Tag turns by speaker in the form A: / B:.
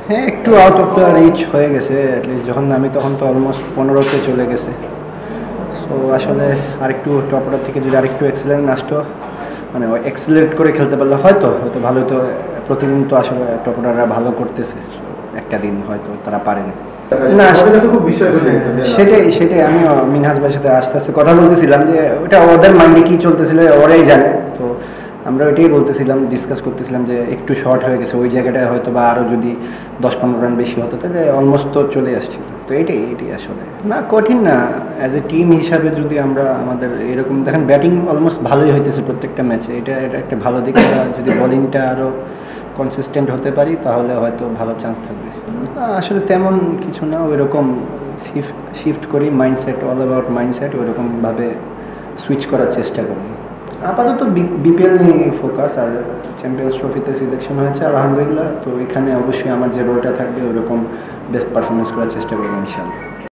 A: হ্যাঁ, একটু out of the rich হয়ে গেছে অ্যাটলিস্ট যখন নামি তখন তো অলমোস্ট 15-তে চলে গেছে। সো আসলে আরেকটু টপ অর্ডার থেকে যদি আরেকটু এক্সেলারেন্ট আসতো, মানে এক্সেলারেট করে খেলতে পারলে হয়তো হয়তো ভালো হতো। প্রতিদিন তো আসলে টপ অর্ডাররা ভালো করতেছে, একটা দিন হয়তো তারা পারেনি। না
B: খুব বিষয় হয়ে গেছে যে
A: সেটাই সেটাই আমিও মিনহাজ ভাইয়ের সাথে আস্তে আস্তে কথা বলতেছিলাম যে ওটা ওদের মাইন্ডে কী চলতেছিল ওরাই জানে। তো আমরা ওইটাই বলতেছিলাম, ডিসকাস করতেছিলাম যে একটু শর্ট হয়ে গেছে ওই জায়গাটায়, হয়তো বা আরও যদি 10-15 রান বেশি হতো তাহলে অলমোস্ট তো চলে আসছিল। তো এটাই আসলে না কঠিন না, অ্যাজ এ টিম হিসাবে যদি আমরা আমাদের এরকম দেখেন ব্যাটিং অলমোস্ট ভালোই হইতেছে প্রত্যেকটা ম্যাচে, এটা এটা একটা ভালো দিক। যদি বোলিংটা আরও কনসিস্টেন্ট হতে পারি তাহলে হয়তো ভালো চান্স থাকবে। আসলে তেমন কিছু না, ওইরকম শিফট করি মাইন্ডসেট, অল অ্যাবাউট মাইন্ডসেট, ওইরকমভাবে সুইচ করার চেষ্টা করি। আপাতত বিপিএল নিয়ে ফোকাস, আর চ্যাম্পিয়ন্স ট্রফিতে সিলেকশন হয়েছে আলহামদুলিল্লাহ। তো এখানে অবশ্যই আমার যে রোলটা থাকবে ওইরকম বেস্ট পারফরমেন্স করার চেষ্টা করবো ইনশাআল্লাহ।